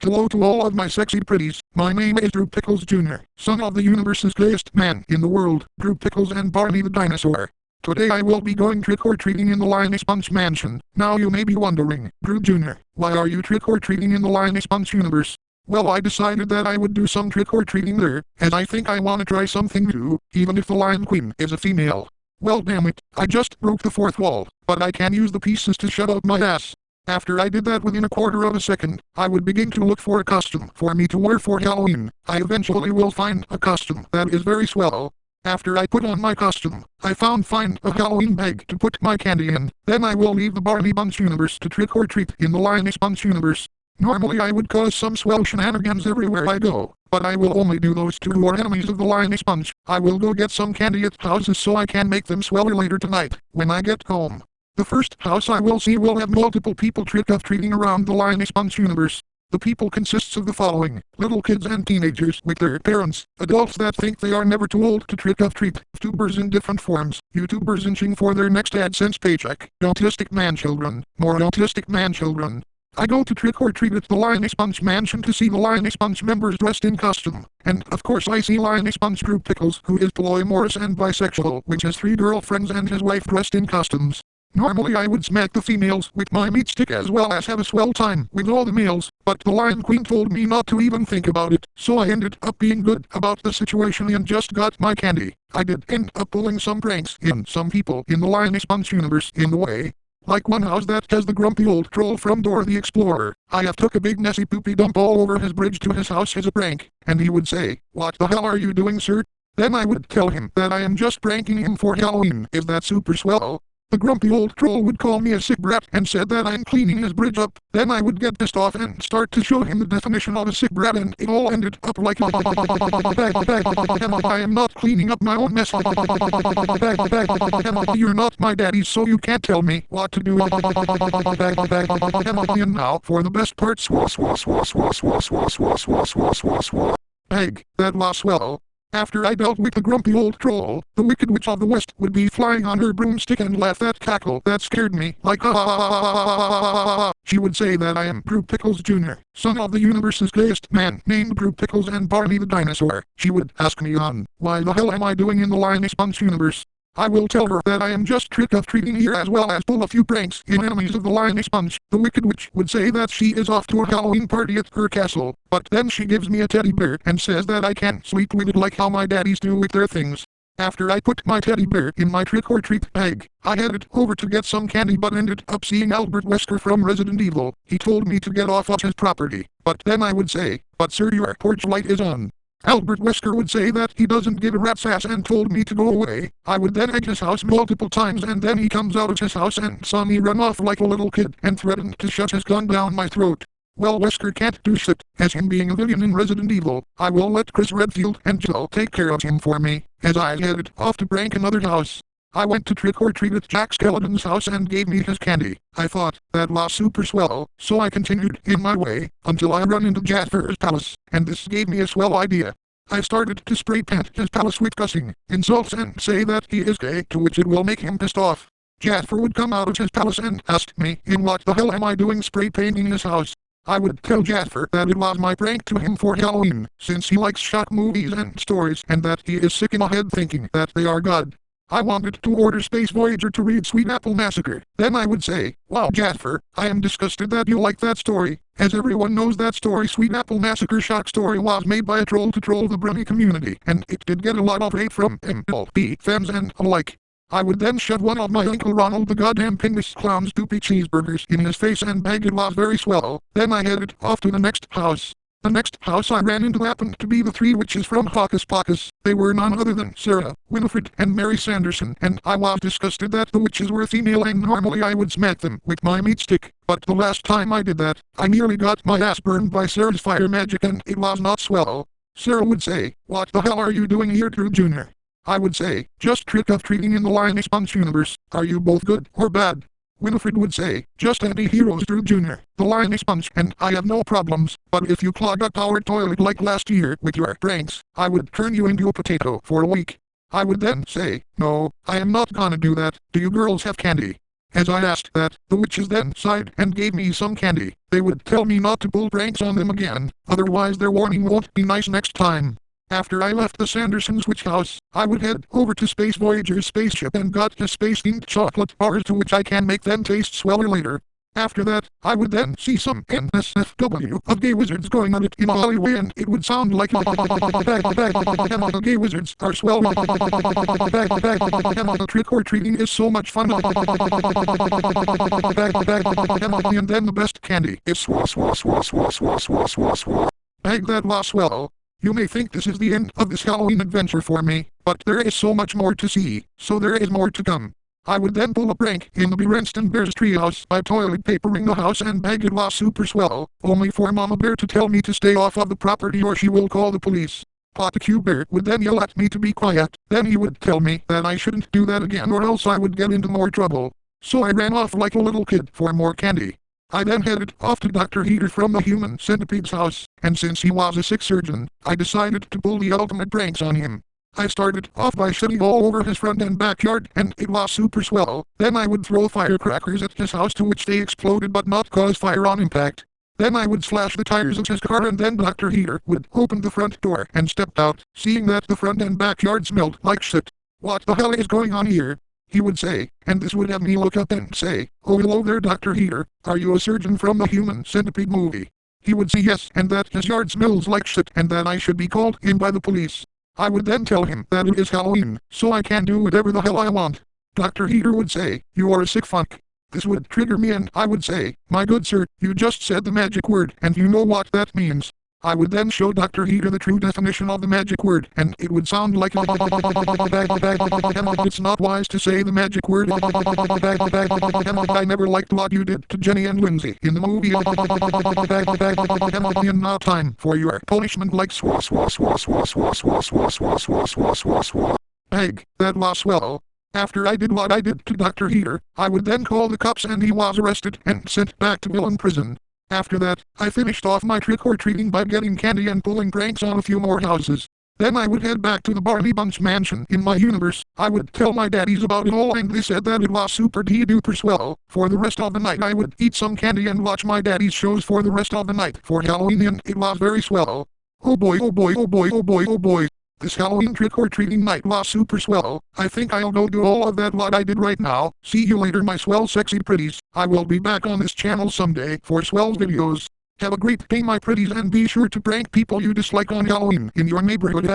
Hello to all of my sexy pretties. My name is Drew Pickles Jr., son of the universe's gayest man in the world, Drew Pickles and Barney the dinosaur. Today I will be going trick-or-treating in the Lioness Bunch mansion. Now you may be wondering, Drew Jr., why are you trick-or-treating in the Lioness Bunch universe? Well, I decided that I would do some trick-or-treating there, as I think I want to try something new, even if the Lion Queen is a female. Well, damn it, I just broke the fourth wall, but I can use the pieces to shut up my ass. After I did that within a quarter of a second, I would begin to look for a costume for me to wear for Halloween. I eventually will find a costume that is very swell. After I put on my costume, I find a Halloween bag to put my candy in. Then I will leave the Barney Bunch universe to trick-or-treat in the Lioness Bunch universe. Normally I would cause some swell shenanigans everywhere I go, but I will only do those two who are enemies of the Lioness Bunch. I will go get some candy at houses so I can make them sweller later tonight, when I get home. The first house I will see will have multiple people trick-or-treating around the Lioness Bunch universe. The people consists of the following: little kids and teenagers with their parents, adults that think they are never too old to trick-or-treat, YouTubers in different forms, YouTubers inching for their next AdSense paycheck, autistic man-children, more autistic man-children. I go to trick-or-treat at the Lioness Bunch mansion to see the Lioness Bunch members dressed in costume. And, of course, I see Lioness Bunch Drew Pickles, who is polyamorous and bisexual, which has 3 girlfriends and his wife dressed in costumes. Normally I would smack the females with my meat stick as well as have a swell time with all the males, but the Lion Queen told me not to even think about it, so I ended up being good about the situation and just got my candy. I did end up pulling some pranks in some people in the Lioness Bunch universe in the way. Like one house that has the grumpy old troll from Dora the Explorer. I have took a big messy poopy dump all over his bridge to his house as a prank, and he would say, "What the hell are you doing, sir?" Then I would tell him that I am just pranking him for Halloween. Is that super swell? The grumpy old troll would call me a sick brat and said that I'm cleaning his bridge up. Then I would get pissed off and start to show him the definition of a sick brat, and it all ended up like I am not cleaning up my own mess. You're not my daddy, so you can't tell me what to do. And now for the best part. Egg, that was swell. After I dealt with the grumpy old troll, the Wicked Witch of the West would be flying on her broomstick and laugh that cackle that scared me like She would say that I am Drew Pickles Jr., son of the universe's gayest man named Drew Pickles and Barney the dinosaur. She would ask me why the hell am I doing in the Lioness Bunch universe? I will tell her that I am just trick-or-treating here as well as pull a few pranks in enemies of the Lioness Bunch. The Wicked Witch would say that she is off to a Halloween party at her castle, but then she gives me a teddy bear and says that I can sleep with it like how my daddies do with their things. After I put my teddy bear in my trick-or-treat bag, I headed over to get some candy but ended up seeing Albert Wesker from Resident Evil. He told me to get off of his property, but then I would say, "But sir, your porch light is on." Albert Wesker would say that he doesn't give a rat's ass and told me to go away. I would then egg his house multiple times and then he comes out of his house and saw me run off like a little kid and threatened to shove his gun down my throat. Well, Wesker can't do shit, as him being a villain in Resident Evil. I will let Chris Redfield and Jill take care of him for me, as I headed off to prank another house. I went to trick-or-treat at Jack Skellington's house and gave me his candy. I thought that was super swell, so I continued in my way until I run into Jasper's palace, and this gave me a swell idea. I started to spray paint his palace with cussing insults and say that he is gay, to which it will make him pissed off. Jasper would come out of his palace and ask me, "In what the hell am I doing spray painting his house?" I would tell Jasper that it was my prank to him for Halloween, since he likes shock movies and stories, and that he is sick in the head thinking that they are God. I wanted to order Space Voyager to read Sweet Apple Massacre. Then I would say, "Wow, Jasper, I am disgusted that you like that story. As everyone knows, that story, Sweet Apple Massacre shock story, was made by a troll to troll the Brummy community, and it did get a lot of hate from MLB fans and alike." I would then shove one of my Uncle Ronald the goddamn Pingus Clown's doopy cheeseburgers in his face and beg it was very swell. Then I headed off to the next house. The next house I ran into happened to be the 3 witches from Hocus Pocus. They were none other than Sarah, Winifred, and Mary Sanderson, and I was disgusted that the witches were female and normally I would smack them with my meat stick. But the last time I did that, I nearly got my ass burned by Sarah's fire magic and it was not swell. Sarah would say, "What the hell are you doing here, Drew Jr.?" I would say, "Just trick-or-treating in the Lioness Bunch universe. Are you both good or bad?" Winifred would say, "Just anti-heroes, Drew Jr., the Lioness Bunch, and I have no problems, but if you clog up our toilet like last year with your pranks, I would turn you into a potato for a week." I would then say, "No, I am not gonna do that. Do you girls have candy?" As I asked that, the witches then sighed and gave me some candy. They would tell me not to pull pranks on them again, otherwise their warning won't be nice next time. After I left the Sandersons' witch house, I would head over to Space Voyager's spaceship and got a space-themed chocolate bars to which I can make them taste sweller later. After that, I would then see some NSFW of gay wizards going on it in a Hollywood and it would sound like gay wizards are swell. Trick-or-treating is so much fun. And then the best candy is swa swa swa swa swa swa swa swa. Bag that lost swell. You may think this is the end of this Halloween adventure for me, but there is so much more to see, so there is more to come. I would then pull a prank in the Berenstain Bear's treehouse by toilet papering the house and bag it was super swell, only for Mama Bear to tell me to stay off of the property or she will call the police. Papa Q Bear would then yell at me to be quiet, then he would tell me that I shouldn't do that again or else I would get into more trouble. So I ran off like a little kid for more candy. I then headed off to Dr. Heater from the Human Centipede's house, and since he was a sick surgeon, I decided to pull the ultimate pranks on him. I started off by shitting all over his front and backyard, and it was super swell. Then I would throw firecrackers at his house to which they exploded but not cause fire on impact. Then I would slash the tires of his car and then Dr. Heater would open the front door and stepped out, seeing that the front and backyard smelled like shit. What the hell is going on here? He would say, and this would have me look up and say, "Oh hello there Dr. Heater, are you a surgeon from the Human Centipede movie?" He would say yes and that his yard smells like shit and that I should be called in by the police. I would then tell him that it is Halloween, so I can do whatever the hell I want. Dr. Heater would say, "You are a sick fuck." This would trigger me and I would say, "My good sir, you just said the magic word and you know what that means." I would then show Dr. Heater the true definition of the magic word and it would sound like it's not wise to say the magic word. I never liked what you did to Jenny and Lindsay in the movie. And now time for your punishment like swa swa swa swa swa swa swa swa swa swa swa swa. Egg, that was swell. After I did what I did to Dr. Heater, I would then call the cops and he was arrested and sent back to villain prison. After that, I finished off my trick-or-treating by getting candy and pulling pranks on a few more houses. Then I would head back to the Barney Bunch mansion in my universe. I would tell my daddies about it all and they said that it was super duper swell. For the rest of the night I would eat some candy and watch my daddy's shows for the rest of the night for Halloween and it was very swell. Oh boy, oh boy, oh boy, oh boy, oh boy. This Halloween trick-or-treating night was super swell. I think I'll go do all of that what I did right now. See you later my swell sexy pretties. I will be back on this channel someday for swell videos. Have a great day my pretties and be sure to prank people you dislike on Halloween in your neighborhood.